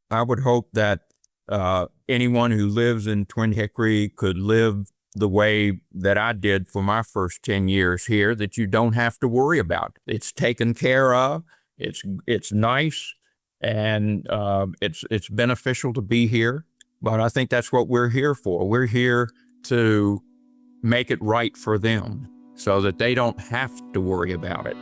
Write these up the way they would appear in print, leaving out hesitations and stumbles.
I would hope that anyone who lives in Twin Hickory could live the way that I did for my first 10 years here, that you don't have to worry about. It's taken care of. It's nice, and it's beneficial to be here. But I think that's what we're here for. We're here to make it right for them so that they don't have to worry about it.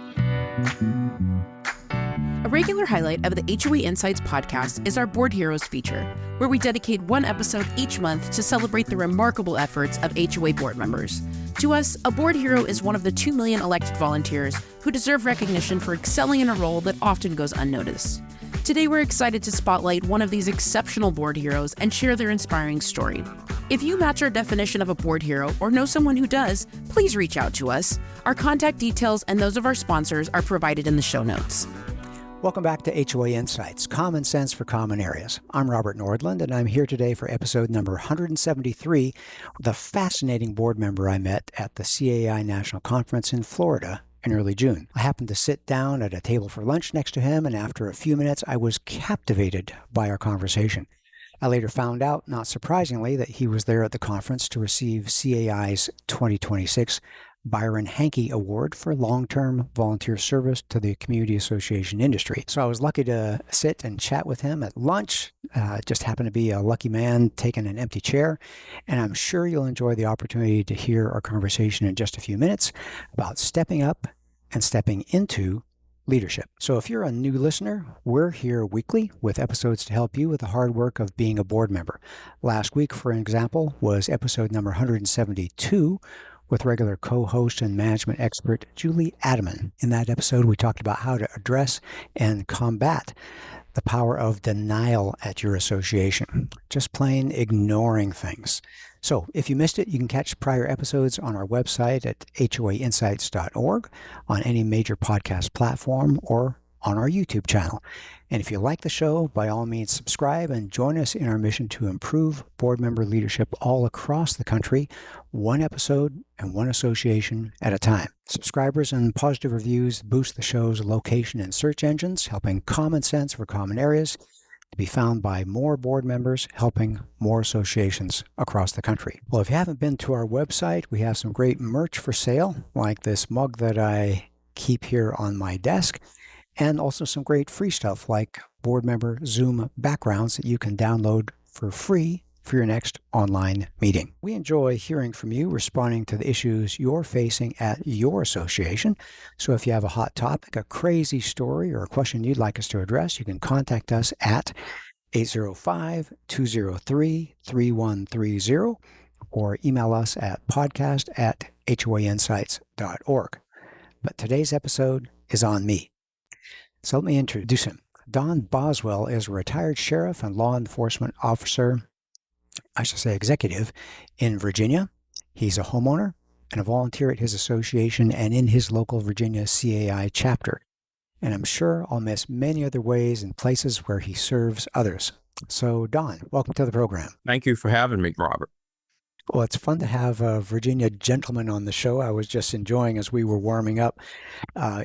A regular highlight of the HOA Insights podcast is our Board Heroes feature, where we dedicate one episode each month to celebrate the remarkable efforts of HOA board members. To us, a board hero is one of the 2 million elected volunteers who deserve recognition for excelling in a role that often goes unnoticed. Today, we're excited to spotlight one of these exceptional board heroes and share their inspiring story. If you match our definition of a board hero or know someone who does, please reach out to us. Our contact details and those of our sponsors are provided in the show notes. Welcome back to HOA Insights, Common Sense for Common Areas. I'm Robert Nordlund, and I'm here today for episode number 173 with a fascinating board member I met at the CAI National Conference in Florida in early June. I happened to sit down at a table for lunch next to him, and after a few minutes, I was captivated by our conversation. I later found out, not surprisingly, that he was there at the conference to receive CAI's 2026 Byron Hanke Award for long-term volunteer service to the community association industry. So I was lucky to sit and chat with him at lunch. Just happened to be a lucky man taking an empty chair. And I'm sure you'll enjoy the opportunity to hear our conversation in just a few minutes about stepping up and stepping into leadership. So if you're a new listener, we're here weekly with episodes to help you with the hard work of being a board member. Last week, for example, was episode number 172, with regular co-host and management expert Julie Adaman. In that episode, we talked about how to address and combat the power of denial at your association, just plain ignoring things. So if you missed it, you can catch prior episodes on our website at hoainsights.org, on any major podcast platform, or on our YouTube channel. And if you like the show, by all means, subscribe and join us in our mission to improve board member leadership all across the country, one episode and one association at a time. Subscribers and positive reviews boost the show's location in search engines, helping Common Sense for Common Areas to be found by more board members, helping more associations across the country. Well, if you haven't been to our website, we have some great merch for sale, like this mug that I keep here on my desk, and also some great free stuff like board member Zoom backgrounds that you can download for free for your next online meeting. We enjoy hearing from you, responding to the issues you're facing at your association. So if you have a hot topic, a crazy story, or a question you'd like us to address, you can contact us at 805-203-3130 or email us at podcast@hoainsights.org. But today's episode is on me. So let me introduce him. Don Boswell is a retired sheriff and law enforcement officer, executive, in Virginia. He's a homeowner and a volunteer at his association and in his local Virginia CAI chapter. And I'm sure I'll miss many other ways and places where he serves others. So Don, welcome to the program. Thank you for having me, Robert. Well, it's fun to have a Virginia gentleman on the show. I was just enjoying, as we were warming up,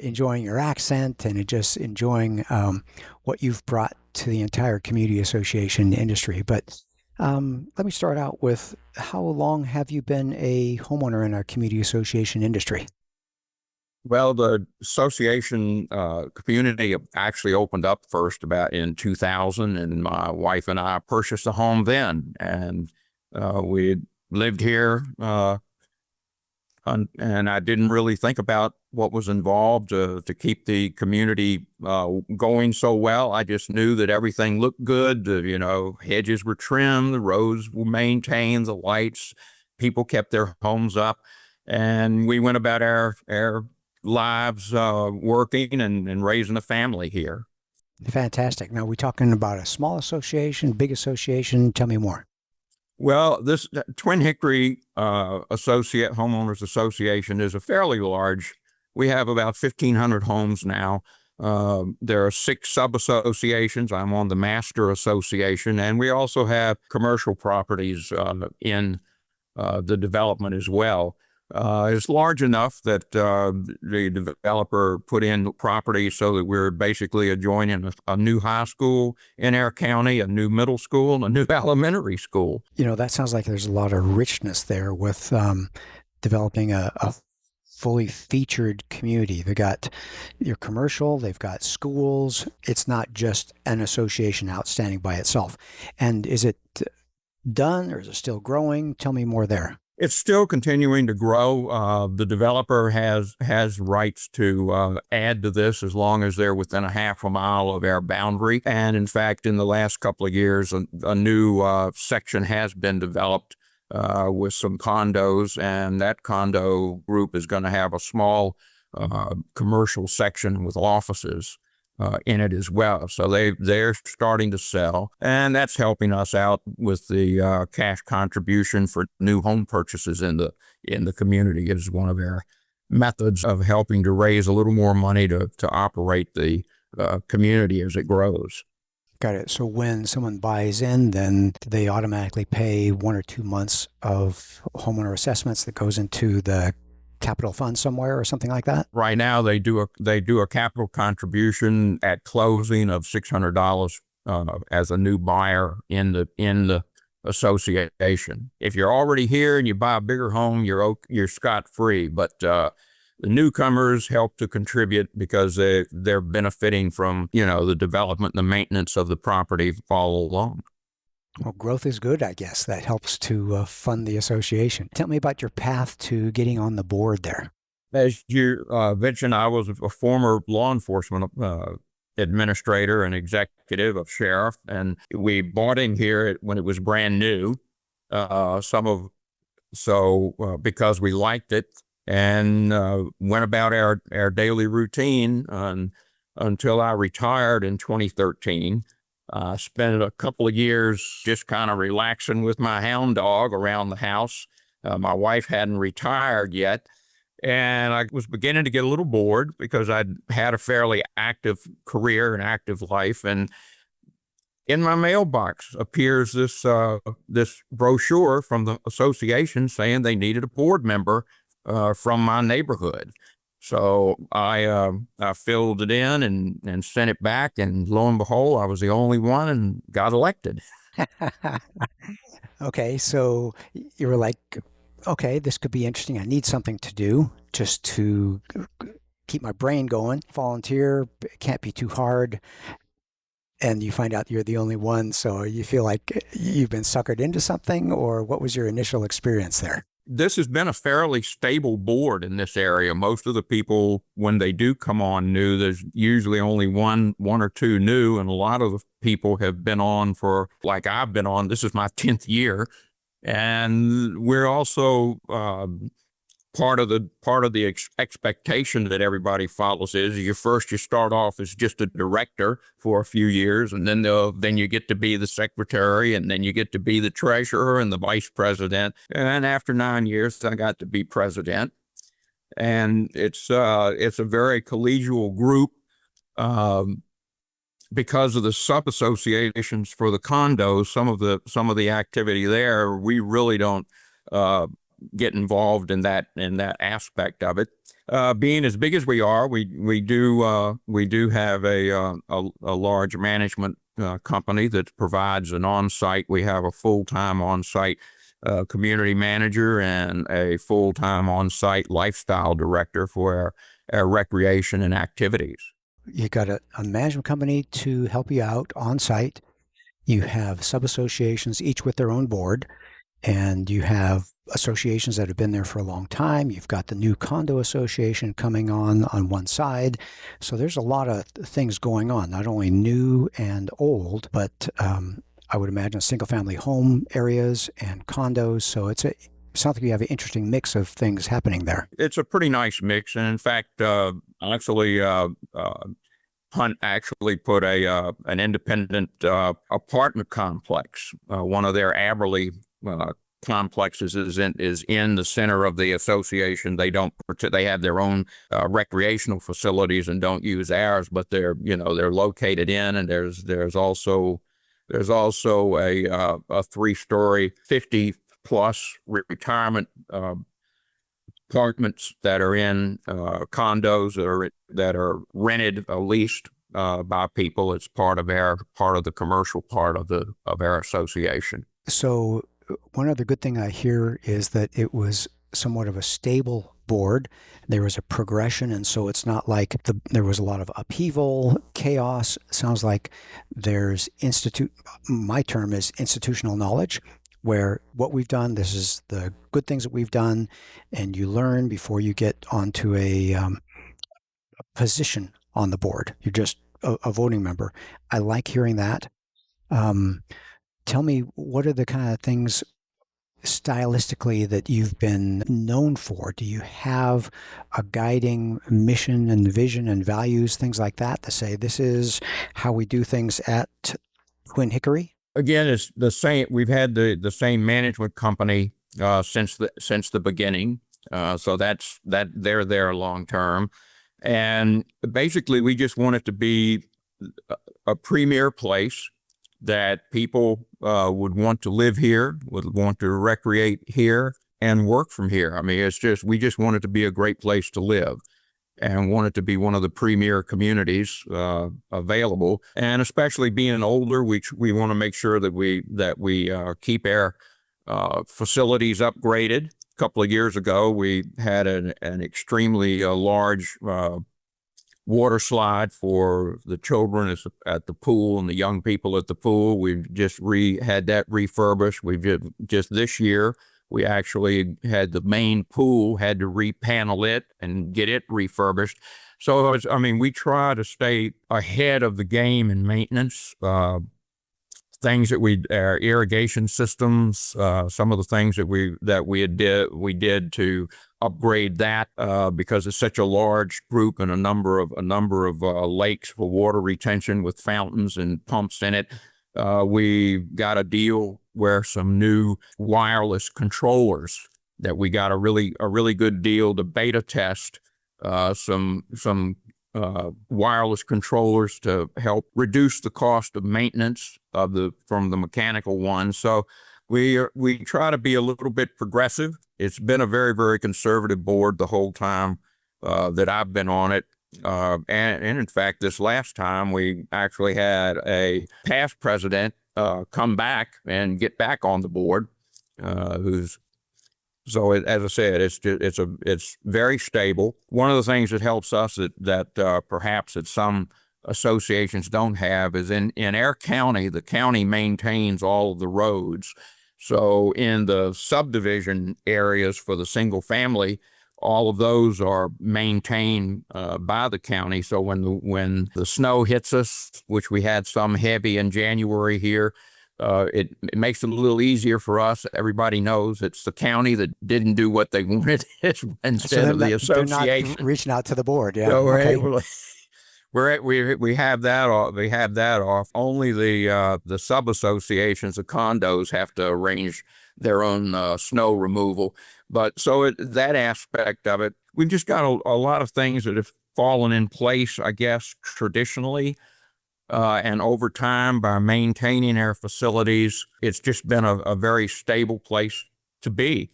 enjoying your accent and just enjoying what you've brought to the entire community association industry. But let me start out with, how long have you been a homeowner in our community association industry? Well, the association community actually opened up first about in 2000, and my wife and I purchased a home then, and we lived here, and I didn't really think about what was involved to keep the community going so well. I just knew that everything looked good. Hedges were trimmed, the roads were maintained, the lights, people kept their homes up, and we went about our lives working and raising a family here. Fantastic. Now, we're talking about a small association, big association. Tell me more. Well, this Twin Hickory Homeowners Association is a fairly large. We have about 1,500 homes now. There are 6 sub-associations. I'm on the master association, and we also have commercial properties in the development as well. It's large enough that the developer put in property so that we're basically adjoining a new high school in our county, a new middle school, and a new elementary school. That sounds like there's a lot of richness there with developing a fully featured community. They got your commercial, they've got schools. It's not just an association outstanding by itself. And is it done or is it still growing? Tell me more there. It's still continuing to grow. The developer has rights to add to this as long as they're within a half a mile of our boundary. And in fact, in the last couple of years, a new section has been developed with some condos, and that condo group is going to have a small commercial section with offices in it as well. So they're starting to sell, and that's helping us out with the cash contribution for new home purchases in the community. It is one of our methods of helping to raise a little more money to operate the community as it grows. Got it. So when someone buys in, then they automatically pay 1 or 2 months of homeowner assessments that goes into the capital fund somewhere or something like that? Right now, they do a capital contribution at closing of $600 as a new buyer in the association. If you're already here and you buy a bigger home, you're scot-free. But the newcomers help to contribute because they're benefiting from the development and the maintenance of the property follow along. Well, growth is good, I guess. That helps to fund the association. Tell me about your path to getting on the board there. As you mentioned, I was a former law enforcement administrator and executive of sheriff, and we bought in here when it was brand new. Because we liked it, and went about our daily routine until I retired in 2013. Spent a couple of years just kind of relaxing with my hound dog around the house. My wife hadn't retired yet, and I was beginning to get a little bored because I'd had a fairly active career and active life. And in my mailbox appears this brochure from the association saying they needed a board member from my neighborhood. So I filled it in and sent it back, and lo and behold, I was the only one and got elected. Okay, so you were like, okay, this could be interesting. I need something to do just to keep my brain going. Volunteer, it can't be too hard. And you find out you're the only one, so you feel like you've been suckered into something, or what was your initial experience there? This has been a fairly stable board in this area. Most of the people, when they do come on new, there's usually only one or two new, and a lot of the people have been on for, like I've been on, this is my 10th year. And we're also part of the expectation that everybody follows is you start off as just a director for a few years, and then you get to be the secretary, and then you get to be the treasurer and the vice president. And after 9 years, I got to be president. And it's a very collegial group because of the sub-associations for the condos. Some of the activity there, we really don't get involved in that aspect of it. Being as big as we are, we do have a large management company that provides an on-site. We have a full-time on-site community manager and a full-time on-site lifestyle director for our recreation and activities. You got a management company to help you out on-site. You have sub-associations, each with their own board, and you have associations that have been there for a long time. You've got the new condo association coming on one side. So there's a lot of things going on, not only new and old, but I would imagine single-family home areas and condos. So it sounds like you have an interesting mix of things happening there. It's a pretty nice mix. And in fact, Hunt actually put an independent apartment complex. One of their Aberley complexes is in the center of the association. They have their own recreational facilities and don't use ours, but they're located in, and there's also a 3-story 50+ retirement apartments that are in condos that are rented or leased by people. It's part of the commercial part of our association. So one other good thing I hear is that it was somewhat of a stable board. There was a progression, and so it's not like there was a lot of upheaval, chaos. It sounds like there's my term is institutional knowledge, where what we've done, this is the good things that we've done, and you learn before you get onto a position on the board. You're just a voting member. I like hearing that. Tell me, what are the kind of things stylistically that you've been known for? Do you have a guiding mission and vision and values, things like that, to say this is how we do things at Twin Hickory? Again, it's the same. We've had the same management company since the beginning. So they're there long term. And basically, we just want it to be a premier place that people would want to live here, would want to recreate here, and work from here. I mean, we just want it to be a great place to live, and want it to be one of the premier communities available. And especially being older, we want to make sure that we keep our facilities upgraded. A couple of years ago, we had an extremely large water slide for the children at the pool and the young people at the pool. We've just had that refurbished. We've just this year, we actually had the main pool, had to repanel it and get it refurbished. So, we try to stay ahead of the game in maintenance. Things that our irrigation systems, some of the things that we did to upgrade that because it's such a large group and a number of lakes for water retention with fountains and pumps in it. We got a deal where some new wireless controllers that we got a really good deal to beta test some wireless controllers to help reduce the cost of maintenance from the mechanical ones. So we try to be a little bit progressive. It's been a very, very conservative board the whole time that I've been on it. And in fact, this last time we actually had a past president come back and get back on the board, So as I said, it's very stable. One of the things that helps us that perhaps that some associations don't have is in our county, the county maintains all of the roads. So in the subdivision areas for the single family, all of those are maintained by the county. So when the snow hits us, which we had some heavy in January here, it makes it a little easier for us. Everybody knows it's the county that didn't do what they wanted instead of the association. They're not reaching out to the board. Yeah. So okay. we have that off. We have that off. Only the sub associations of condos have to arrange their own snow removal. But so that aspect of it, we've just got a lot of things that have fallen in place, I guess, traditionally. And over time, by maintaining our facilities, it's just been a very stable place to be.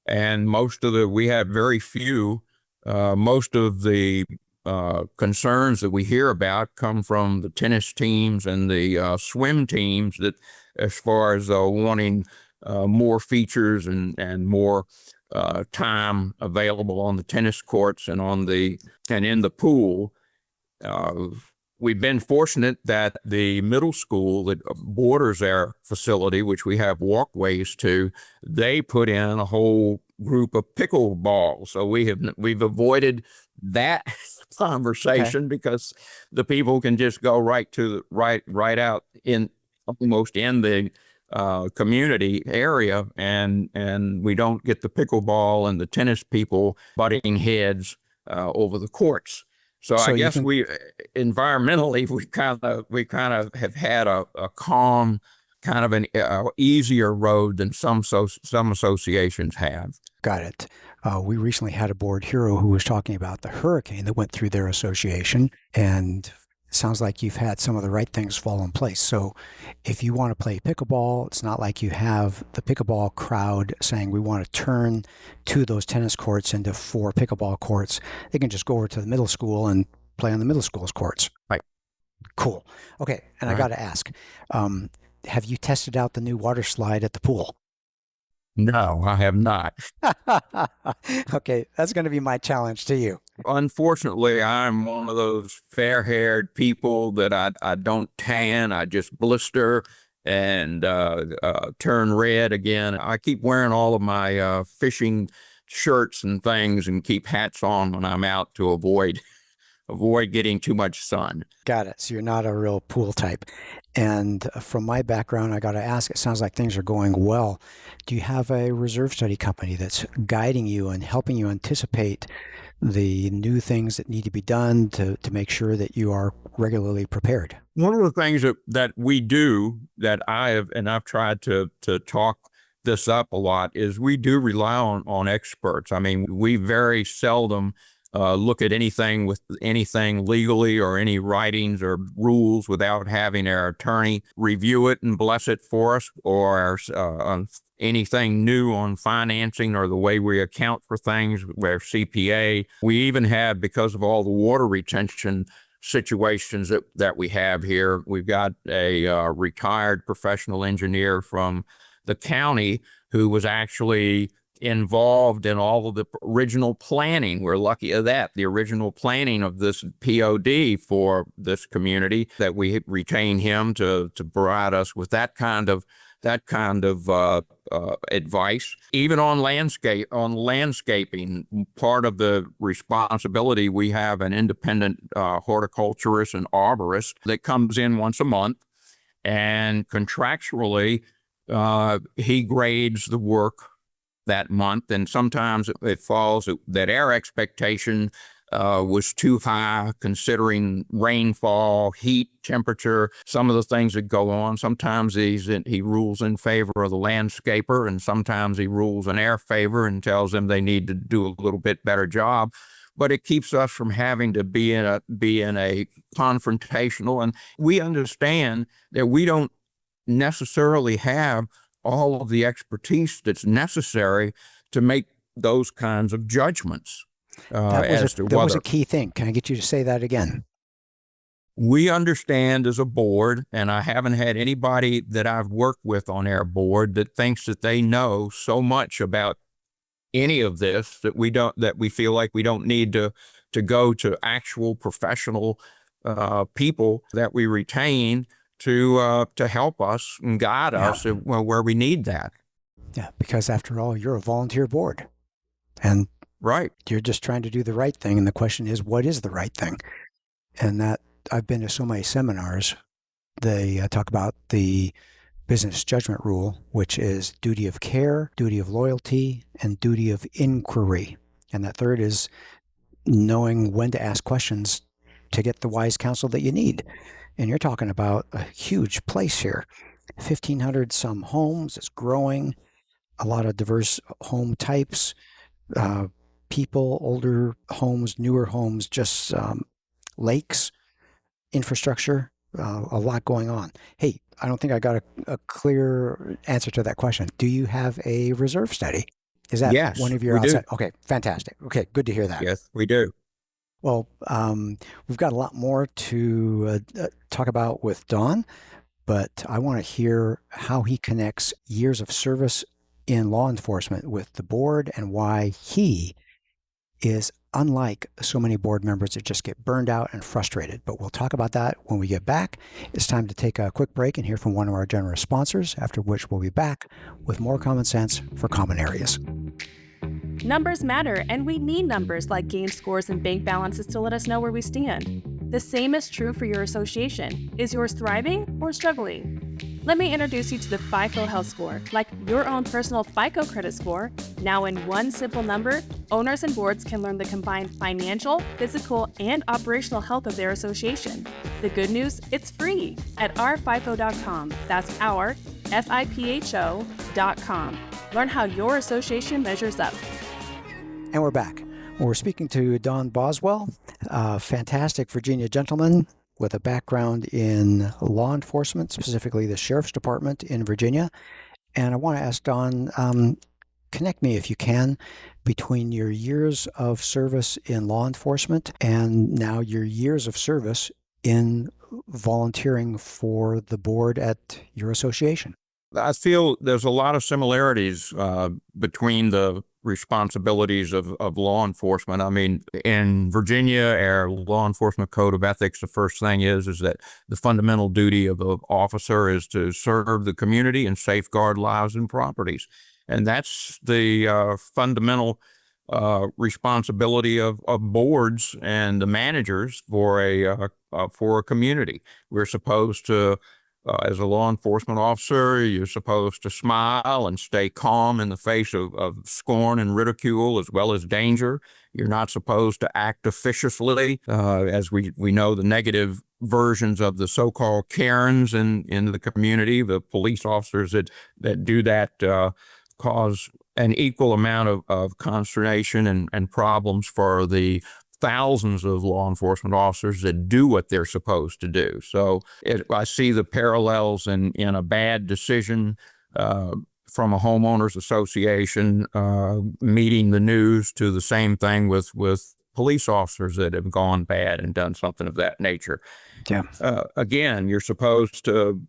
And we have very few, most of the concerns that we hear about come from the tennis teams and the swim teams, that as far as wanting more features and more time available on the tennis courts and in the pool. We've been fortunate that the middle school that borders our facility, which we have walkways to, they put in a whole group of pickleball. So we've avoided that conversation because the people can just go right out almost in the community area, and we don't get the pickleball and the tennis people butting heads over the courts. So I guess environmentally, we kind of have had a calm, kind of an easier road than some associations have. Got it. We recently had a board hero who was talking about the hurricane that went through their association, and sounds like you've had some of the right things fall in place. So if you want to play pickleball, it's not like you have the pickleball crowd saying we want to turn 2 of those tennis courts into 4 pickleball courts. They can just go over to the middle school and play on the middle school's courts. Right. Cool. Okay. And Right. I got to ask, have you tested out the new water slide at the pool? No, I have not. Okay. That's going to be my challenge to you. Unfortunately, I'm one of those fair-haired people that I don't tan. I just blister and turn red again. I keep wearing all of my fishing shirts and things and keep hats on when I'm out to avoid getting too much sun. Got it. So you're not a real pool type. And from my background, I got to ask, it sounds like things are going well. Do you have a reserve study company that's guiding you and helping you anticipate the new things that need to be done to make sure that you are regularly prepared? One of the things that we do that I've tried to talk this up a lot is we do rely on experts. I mean, we very seldom look at anything legally or any writings or rules without having our attorney review it and bless it for us, or anything new on financing or the way we account for things, where CPA. We even have, because of all the water retention situations that we have here, we've got a retired professional engineer from the county who was actually involved in all of the original planning. We're lucky of that. The original planning of this POD for this community, that we retain him to provide us with that kind of advice. Even on landscaping, part of the responsibility, we have an independent horticulturist and arborist that comes in once a month, and contractually he grades the work that month, and sometimes it falls that our expectation was too high, considering rainfall, heat, temperature, some of the things that go on. Sometimes he rules in favor of the landscaper, and sometimes he rules in our favor and tells them they need to do a little bit better job. But it keeps us from having to be in a confrontational, and we understand that we don't necessarily have all of the expertise that's necessary to make those kinds of judgments. That was a key thing. Can I get you to say that again? We understand as a board, and I haven't had anybody that I've worked with on our board that thinks that they know so much about any of this that we feel like we don't need to go to actual professional people that we retain to help us and guide us where we need that. Yeah, because after all, you're a volunteer board, and right, you're just trying to do the right thing. And the question is, what is the right thing? And that, I've been to so many seminars. They talk about the business judgment rule, which is duty of care, duty of loyalty, and duty of inquiry. And that third is knowing when to ask questions to get the wise counsel that you need. And you're talking about a huge place here, 1,500 some homes. It's growing, a lot of diverse home types, people, older homes, newer homes, just lakes, infrastructure, a lot going on. Hey, I don't think I got a clear answer to that question. Do you have a reserve study? Is that one of your outside? Do. Okay, fantastic. Okay, good to hear that. Yes, we do. Well, we've got a lot more to talk about with Don, but I want to hear how he connects years of service in law enforcement with the board, and why he is unlike so many board members that just get burned out and frustrated. But we'll talk about that when we get back. It's time to take a quick break and hear from one of our generous sponsors, after which we'll be back with more common sense for common areas. Numbers matter, and we need numbers like game scores and bank balances to let us know where we stand. The same is true for your association. Is yours thriving or struggling? Let me introduce you to the FiPhO Health Score, like your own personal FICO credit score. Now in one simple number, owners and boards can learn the combined financial, physical, and operational health of their association. The good news, it's free at ourfipho.com. That's our, FIPHO.com. Learn how your association measures up. And we're back. We're speaking to Don Boswell, a fantastic Virginia gentleman with a background in law enforcement, specifically the Sheriff's Department in Virginia. And I want to ask Don, connect me, if you can, between your years of service in law enforcement and now your years of service in volunteering for the board at your association. I feel there's a lot of similarities between the responsibilities of law enforcement. I mean, in Virginia, our law enforcement code of ethics, the first thing is that the fundamental duty of an officer is to serve the community and safeguard lives and properties. And that's the fundamental responsibility of boards and the managers for a community. We're supposed to, as a law enforcement officer, you're supposed to smile and stay calm in the face of scorn and ridicule as well as danger. You're not supposed to act officiously, as we know the negative versions of the so-called Karens in the community, the police officers that do that cause an equal amount of consternation and problems for the thousands of law enforcement officers that do what they're supposed to do. So I see the parallels in a bad decision from a homeowners association meeting the news to the same thing with police officers that have gone bad and done something of that nature. Yeah. Again, you're supposed to,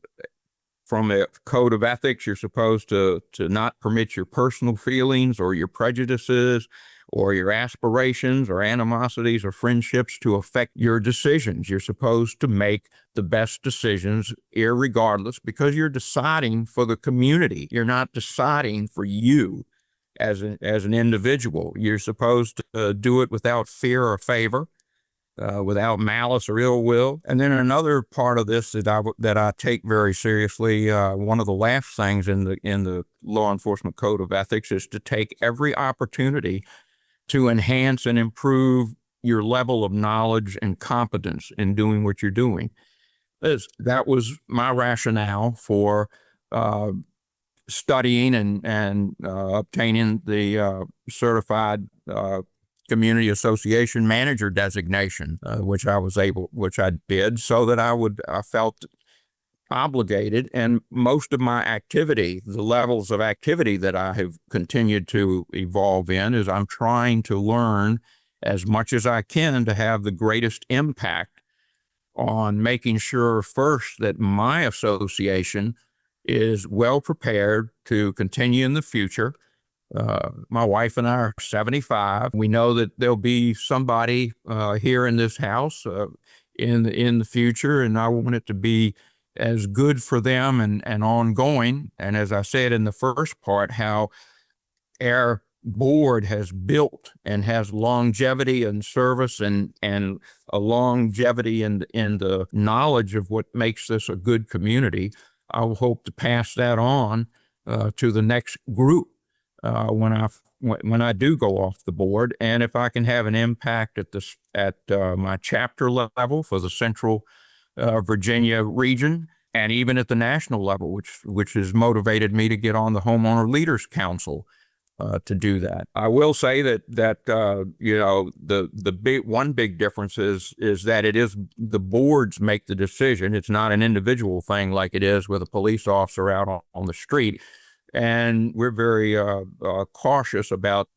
from a code of ethics, you're supposed to not permit your personal feelings or your prejudices or your aspirations or animosities or friendships to affect your decisions. You're supposed to make the best decisions irregardless, because you're deciding for the community. You're not deciding for you as an individual. You're supposed to do it without fear or favor, without malice or ill will. And then another part of this that I take very seriously, one of the last things in the law enforcement code of ethics is to take every opportunity to enhance and improve your level of knowledge and competence in doing what you're doing. That was my rationale for studying and obtaining the certified Community Association manager designation, which I did, so that I felt obligated. And most of my activity, the levels of activity that I have continued to evolve in, is I'm trying to learn as much as I can to have the greatest impact on making sure first that my association is well prepared to continue in the future. My wife and I are 75. We know that there'll be somebody here in this house in the future, and I want it to be as good for them and ongoing. And as I said in the first part, how our board has built and has longevity in service and a longevity in the knowledge of what makes this a good community. I will hope to pass that on to the next group when I do go off the board, and if I can have an impact at my chapter level for the Central Virginia region, and even at the national level, which has motivated me to get on the Homeowner Leaders Council to do that. I will say that the one big difference is that it is the boards make the decision. It's not an individual thing like it is with a police officer out on the street. And we're very cautious about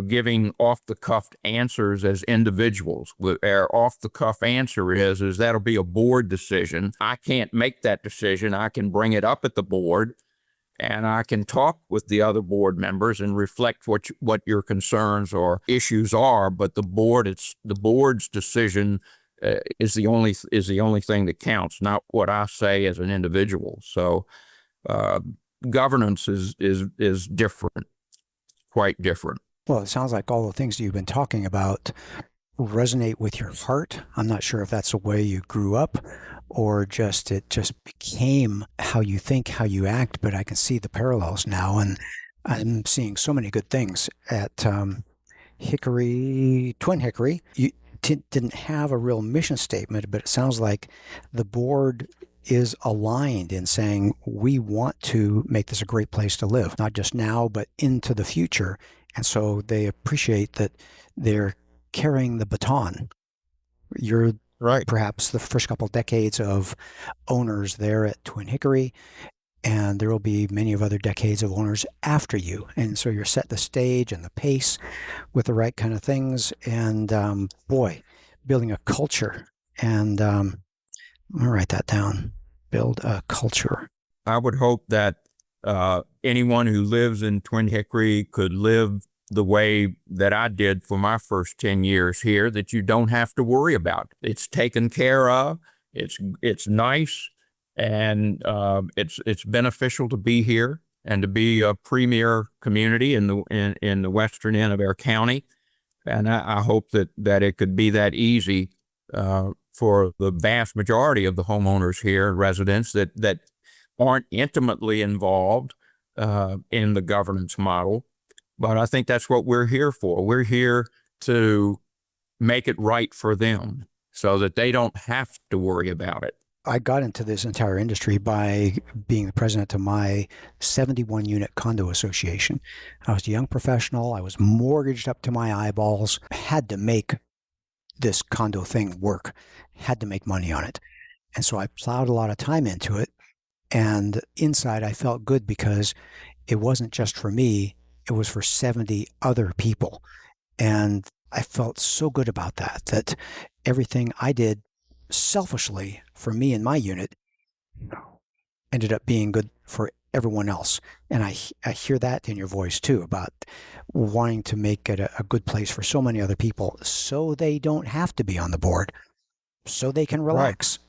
giving off-the-cuff answers as individuals. Our off-the-cuff answer is that'll be a board decision. I can't make that decision. I can bring it up at the board, and I can talk with the other board members and reflect what your concerns or issues are. But the board's decision is the only thing that counts, not what I say as an individual. So governance is different, quite different. Well, it sounds like all the things you've been talking about resonate with your heart. I'm not sure if that's the way you grew up or it just became how you think, how you act, but I can see the parallels now, and I'm seeing so many good things at Twin Hickory. You didn't have a real mission statement, but it sounds like the board is aligned in saying we want to make this a great place to live, not just now, but into the future. And so they appreciate that they're carrying the baton. You're Right. perhaps the first couple decades of owners there at Twin Hickory, and there will be many of other decades of owners after you. And so you're set the stage and the pace with the right kind of things. And boy, building a culture. And I'm going to write that down. Build a culture. I would hope that anyone who lives in Twin Hickory could live the way that I did for my first 10 years here, that you don't have to worry about. It's taken care of. It's nice. And it's beneficial to be here and to be a premier community in the western end of our county. And I hope that it could be that easy for the vast majority of the homeowners here, residents that aren't intimately involved in the governance model. But I think that's what we're here for. We're here to make it right for them so that they don't have to worry about it. I got into this entire industry by being the president of my 71-unit condo association. I was a young professional. I was mortgaged up to my eyeballs, had to make this condo thing work, had to make money on it. And so I plowed a lot of time into it. And inside, I felt good because it wasn't just for me, it was for 70 other people. And I felt so good about that everything I did selfishly for me and my unit ended up being good for everyone else. And I hear that in your voice too, about wanting to make it a good place for so many other people so they don't have to be on the board, so they can relax. Right.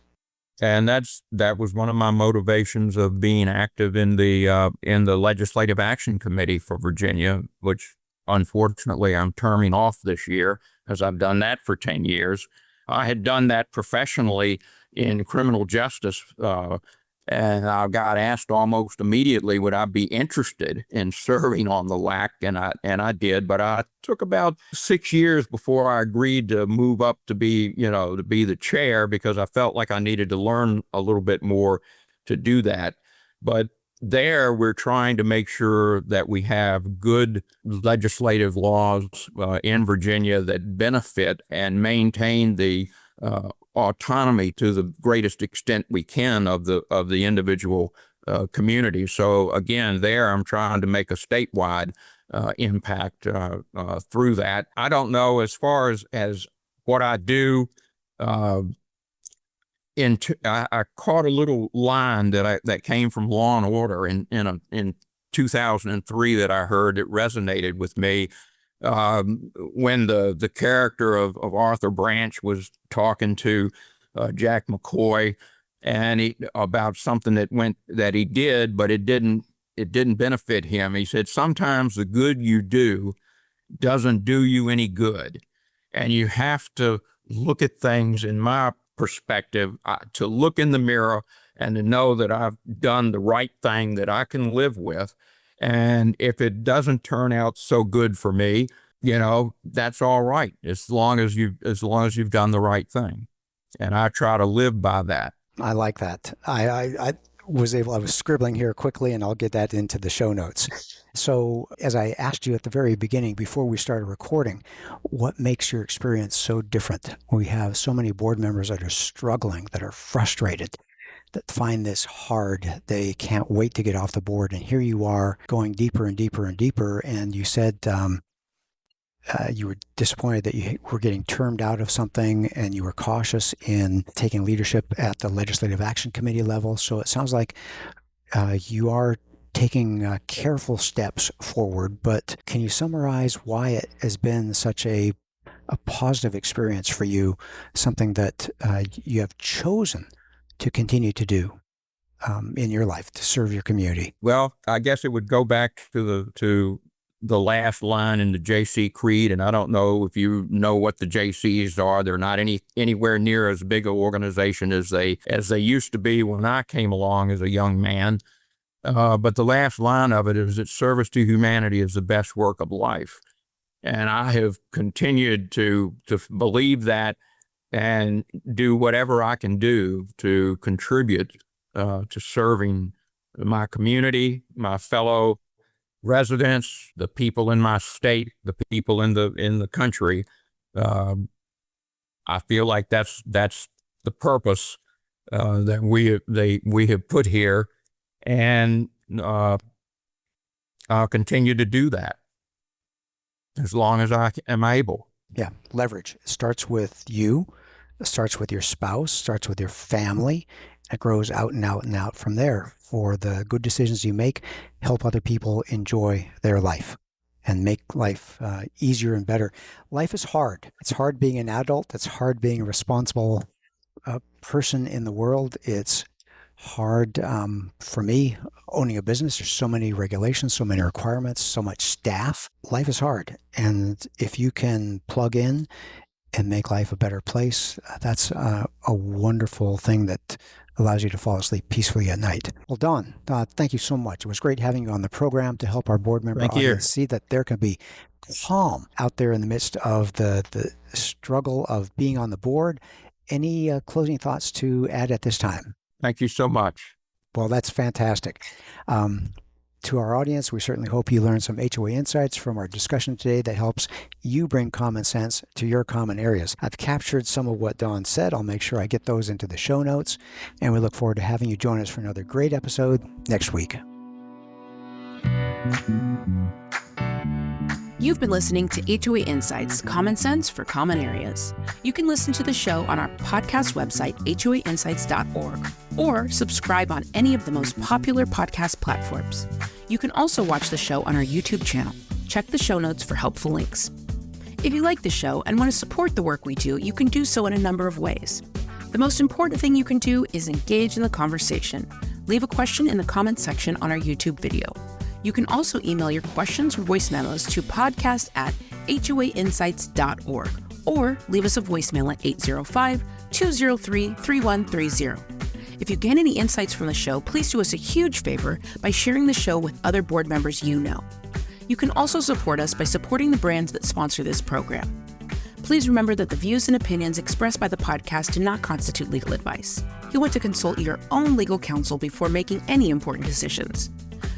And that was one of my motivations of being active in the Legislative Action Committee for Virginia, which unfortunately I'm terming off this year, as I've done that for 10 years. I had done that professionally in criminal justice, and I got asked almost immediately would I be interested in serving on the LAC, and I did. But I took about 6 years before I agreed to move up to be the chair, because I felt like I needed to learn a little bit more to do that. But there, we're trying to make sure that we have good legislative laws in Virginia that benefit and maintain the autonomy to the greatest extent we can of the individual community. So again, there I'm trying to make a statewide impact through that. I don't know, as far as what I do. I caught a little line that came from Law and Order in 2003 that I heard that resonated with me. When the character of Arthur Branch was talking to Jack McCoy, and about something that he did, but it didn't benefit him. He said, sometimes the good you do doesn't do you any good, and you have to look at things, in my perspective, to look in the mirror and to know that I've done the right thing that I can live with. And if it doesn't turn out so good for me, that's all right, as long as you've done the right thing. And I try to live by that. I like that. I was scribbling here quickly, and I'll get that into the show notes. So as I asked you at the very beginning, before we started recording, what makes your experience so different? We have so many board members that are struggling, that are frustrated, that find this hard. They can't wait to get off the board. And here you are going deeper and deeper and deeper. And you said you were disappointed that you were getting termed out of something, and you were cautious in taking leadership at the Legislative Action Committee level. So it sounds like you are taking careful steps forward, but can you summarize why it has been such a positive experience for you, something that you have chosen to continue to do in your life to serve your community? Well, I guess it would go back to the last line in the JC Creed, and I don't know if you know what the JCs are. They're not anywhere near as big an organization as they used to be when I came along as a young man. But the last line of it is that service to humanity is the best work of life. And I have continued to believe that and do whatever I can do to contribute to serving my community, my fellow residents, the people in my state, the people in the country, I feel like that's the purpose that we have put here, and I'll continue to do that as long as I am able. Yeah, leverage. It starts with you, it starts with your spouse, starts with your family. It grows out and out and out from there. For the good decisions you make, help other people enjoy their life and make life easier and better. Life is hard. It's hard being an adult. It's hard being a responsible person in the world. It's hard for me owning a business. There's so many regulations, so many requirements, so much staff. Life is hard. And if you can plug in and make life a better place, that's a wonderful thing that allows you to fall asleep peacefully at night. Well, Don, thank you so much. It was great having you on the program to help our board member audience see that there can be calm out there in the midst of the struggle of being on the board. Any closing thoughts to add at this time? Thank you so much. Well, that's fantastic. To our audience, we certainly hope you learned some HOA insights from our discussion today that helps you bring common sense to your common areas. I've captured some of what Don said. I'll make sure I get those into the show notes, and we look forward to having you join us for another great episode next week. You've been listening to HOA Insights, Common Sense for Common Areas. You can listen to the show on our podcast website, hoainsights.org, or subscribe on any of the most popular podcast platforms. You can also watch the show on our YouTube channel. Check the show notes for helpful links. If you like the show and want to support the work we do, you can do so in a number of ways. The most important thing you can do is engage in the conversation. Leave a question in the comments section on our YouTube video. You can also email your questions or voice memos to podcast@hoainsights.org or leave us a voicemail at 805-203-3130. If you gain any insights from the show, please do us a huge favor by sharing the show with other board members you know. You can also support us by supporting the brands that sponsor this program. Please remember that the views and opinions expressed by the podcast do not constitute legal advice. You'll want to consult your own legal counsel before making any important decisions.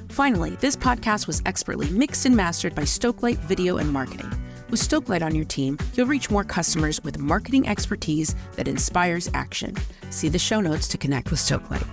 Finally, this podcast was expertly mixed and mastered by Stokelight Video and Marketing. With Stokelight on your team, you'll reach more customers with marketing expertise that inspires action. See the show notes to connect with Stokelight.